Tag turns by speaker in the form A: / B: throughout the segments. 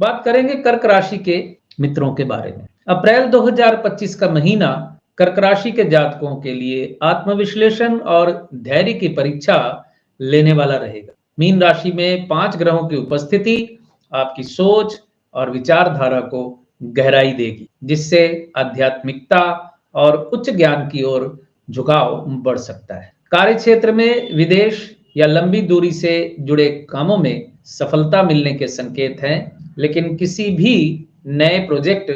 A: बात करेंगे कर्क राशि के मित्रों के बारे में। अप्रैल 2025 का महीना कर्क राशि के जातकों के लिए आत्मविश्लेषण और धैर्य की परीक्षा लेने वाला रहेगा। मीन राशि में 5 ग्रहों की उपस्थिति आपकी सोच और विचारधारा को गहराई देगी, जिससे आध्यात्मिकता और उच्च ज्ञान की ओर झुकाव बढ़ सकता है। कार्य क्षेत्र में विदेश या लंबी दूरी से जुड़े कामों में सफलता मिलने के संकेत हैं, लेकिन किसी भी नए प्रोजेक्ट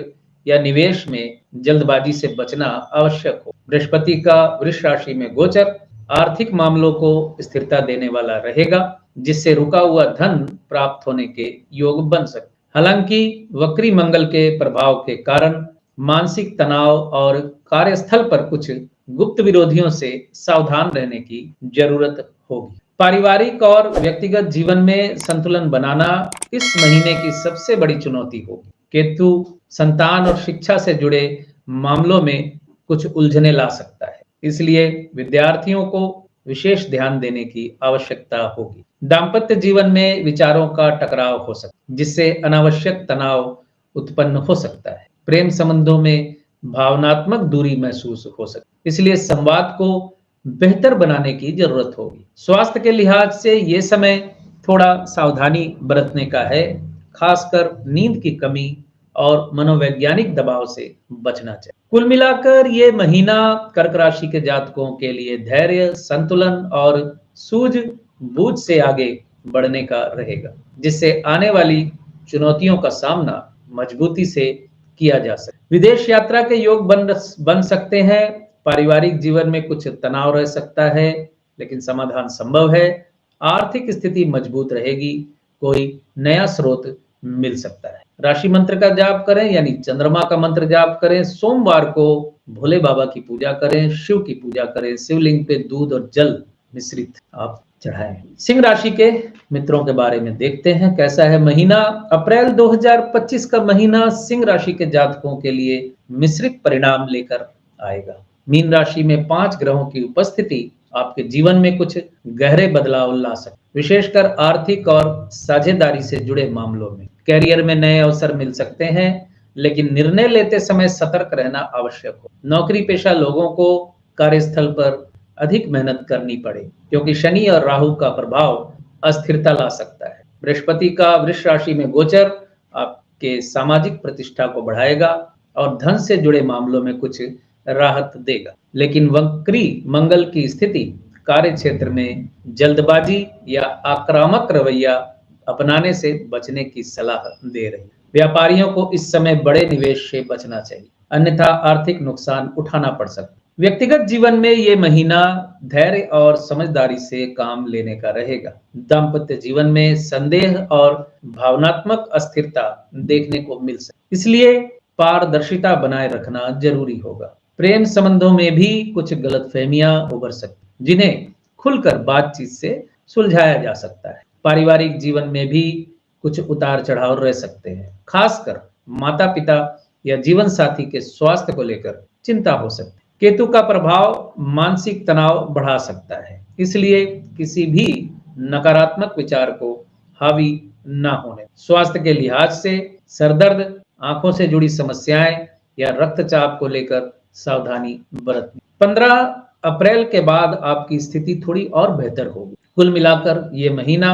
A: या निवेश में जल्दबाजी से बचना आवश्यक हो। बृहस्पति का वृष राशि में गोचर आर्थिक मामलों को स्थिरता देने वाला रहेगा, जिससे रुका हुआ धन प्राप्त होने के योग बन सकते। हालांकि वक्री मंगल के प्रभाव के कारण मानसिक तनाव और कार्यस्थल पर कुछ गुप्त विरोधियों से सावधान रहने की जरूरत होगी। पारिवारिक और व्यक्तिगत जीवन में संतुलन बनाना इस महीने की सबसे बड़ी चुनौती होगी। केतु संतान और शिक्षा से जुड़े मामलों में कुछ उलझने ला सकता है, इसलिए विद्यार्थियों को विशेष ध्यान देने की आवश्यकता होगी। दाम्पत्य जीवन में विचारों का टकराव हो सकता है, जिससे अनावश्यक तनाव उत्पन्न हो सकता है। प्रेम संबंधों में भावनात्मक दूरी महसूस हो सकती है, इसलिए संवाद को बेहतर बनाने की जरूरत होगी। स्वास्थ्य के लिहाज से ये समय थोड़ा सावधानी बरतने का है, खासकर नींद की कमी और मनोवैज्ञानिक दबाव से बचना चाहिए। कुल मिलाकर ये महीना कर्क राशि के जातकों के लिए धैर्य, संतुलन और सूझबूझ से आगे बढ़ने का रहेगा, जिससे आने वाली चुनौतियों का सामना मजबूती से किया जा सके। विदेश यात्रा के योग बन सकते हैं। पारिवारिक जीवन में कुछ तनाव रह सकता है, लेकिन समाधान संभव है। आर्थिक स्थिति मजबूत रहेगी, कोई नया स्रोत मिल सकता है। राशि मंत्र का जाप करें, यानी चंद्रमा का मंत्र जाप करें। सोमवार को भोले बाबा की पूजा करें, शिव की पूजा करें। शिवलिंग पे दूध और जल मिश्रित आप चढ़ाएं। सिंह राशि के मित्रों के बारे में देखते हैं कैसा है महीना। अप्रैल 2025 का महीना सिंह राशि के जातकों के लिए मिश्रित परिणाम लेकर आएगा। मीन राशि में 5 ग्रहों की उपस्थिति आपके जीवन में कुछ गहरे बदलाव ला सकती, विशेषकर आर्थिक और साझेदारी से जुड़े मामलों में। कैरियर में नए अवसर मिल सकते हैं, लेकिन निर्णय लेते समय सतर्क रहना आवश्यक हो। नौकरी पेशा लोगों को कार्यस्थल पर अधिक मेहनत करनी पड़े, क्योंकि शनि और राहु का प्रभाव अस्थिरता ला सकता है। बृहस्पति का वृष राशि में गोचर आपके सामाजिक प्रतिष्ठा को बढ़ाएगा और धन से जुड़े मामलों में कुछ राहत देगा, लेकिन वक्री मंगल की स्थिति कार्य क्षेत्र में जल्दबाजी या आक्रामक रवैया अपनाने से बचने की सलाह दे रही है। व्यापारियों को इस समय बड़े निवेश से बचना चाहिए, अन्यथा आर्थिक नुकसान उठाना पड़ सकता है। व्यक्तिगत जीवन में ये महीना धैर्य और समझदारी से काम लेने का रहेगा। दाम्पत्य जीवन में संदेह और भावनात्मक अस्थिरता देखने को मिल सकती, इसलिए पारदर्शिता बनाए रखना जरूरी होगा। प्रेम संबंधों में भी कुछ गलतफहमियां उभर सकती, जिन्हें खुलकर बातचीत से सुलझाया जा सकता है। पारिवारिक जीवन में भी कुछ उतार चढ़ाव रह सकते हैं, खासकर माता पिता या जीवन साथी के स्वास्थ्य को लेकर चिंता हो सकती है। केतु का प्रभाव मानसिक तनाव बढ़ा सकता है, इसलिए किसी भी नकारात्मक विचार को हावी न होने। स्वास्थ्य के लिहाज से सरदर्द, आंखों से जुड़ी समस्याएं या रक्तचाप को लेकर सावधानी बरतनी। 15 अप्रैल के बाद आपकी स्थिति थोड़ी और बेहतर होगी। कुल मिलाकर ये महीना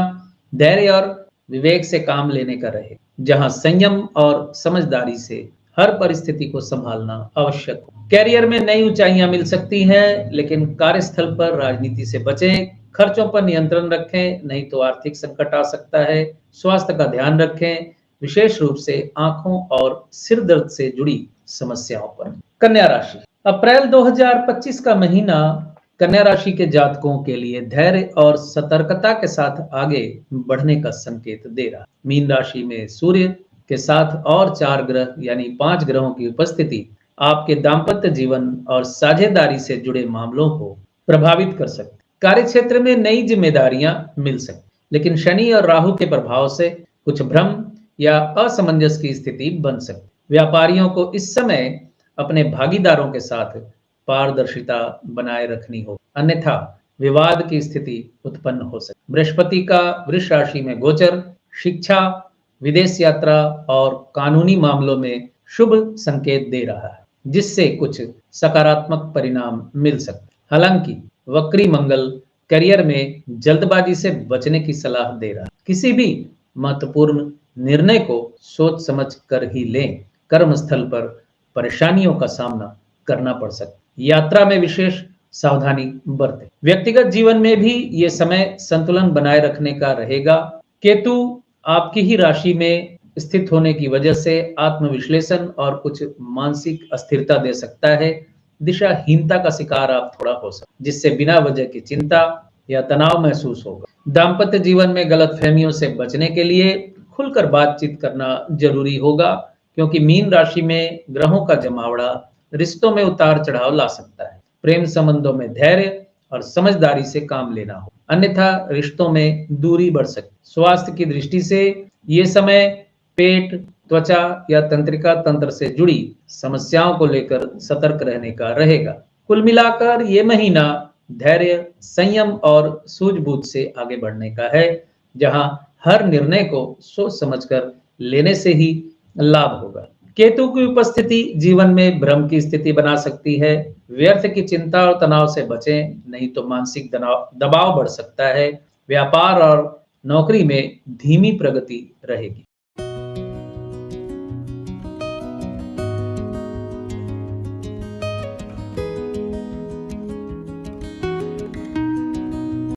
A: धैर्य और विवेक से काम लेने का रहे, जहां संयम और समझदारी से हर परिस्थिति को संभालना आवश्यक हो। कैरियर में नई ऊंचाइयां मिल सकती हैं, लेकिन कार्यस्थल पर राजनीति से बचें। खर्चों पर नियंत्रण रखें, नहीं तो आर्थिक संकट आ सकता है। स्वास्थ्य का ध्यान रखें, विशेष रूप से आंखों और सिर दर्द से जुड़ी समस्याओं पर। कन्या राशि, अप्रैल 2025 का महीना कन्या राशि के जातकों के लिए धैर्य और सतर्कता के साथ आगे बढ़ने का संकेत दे रहा है। मीन राशि में सूर्य के साथ और 4 ग्रह यानी 5 ग्रहों की उपस्थिति आपके दाम्पत्य जीवन और साझेदारी से जुड़े मामलों को प्रभावित कर सकती। कार्य क्षेत्र में नई जिम्मेदारियां मिल सकती, लेकिन शनि और राहु के प्रभाव से कुछ भ्रम या असमंजस की स्थिति बन सकती। व्यापारियों को इस समय अपने भागीदारों के साथ पारदर्शिता बनाए रखनी हो, अन्यथा विवाद की स्थिति उत्पन्न हो सकती। बृहस्पति का वृष राशि में गोचर शिक्षा, विदेश यात्रा और कानूनी मामलों में शुभ संकेत दे रहा है, जिससे कुछ सकारात्मक परिणाम मिल सकते। हालांकि वक्री मंगल करियर में जल्दबाजी से बचने की सलाह दे रहा है। किसी भी महत्वपूर्ण निर्णय को सोच समझ कर ही लें। कर्म स्थल पर परेशानियों का सामना करना पड़ सकता है। यात्रा में विशेष सावधानी बरतें। व्यक्तिगत जीवन में भी ये समय संतुलन बनाए रखने का रहेगा। केतु आपकी ही राशि में स्थित होने की वजह से आत्मविश्लेषण और कुछ मानसिक अस्थिरता दे सकता है। दिशाहीनता का शिकार आप थोड़ा हो सकते, जिससे बिना वजह की चिंता या तनाव महसूस होगा। दाम्पत्य जीवन में गलतफहमियों से बचने के लिए खुलकर बातचीत करना जरूरी होगा, क्योंकि मीन राशि में ग्रहों का जमावड़ा रिश्तों में उतार चढ़ाव ला सकता है। प्रेम संबंधों में धैर्य और समझदारी से काम लेना हो, अन्यथा रिश्तों में दूरी बढ़ सकती। स्वास्थ्य की दृष्टि से ये समय पेट, त्वचा या तंत्रिका तंत्र से जुड़ी समस्याओं को लेकर सतर्क रहने का रहेगा। कुल मिलाकर ये महीना धैर्य, संयम और सूझबूझ से आगे बढ़ने का है, जहां हर निर्णय को सोच समझकर लेने से ही लाभ होगा। केतु की उपस्थिति जीवन में भ्रम की स्थिति बना सकती है। व्यर्थ की चिंता और तनाव से बचें, नहीं तो मानसिक दबाव बढ़ सकता है। व्यापार और नौकरी में धीमी प्रगति रहेगी।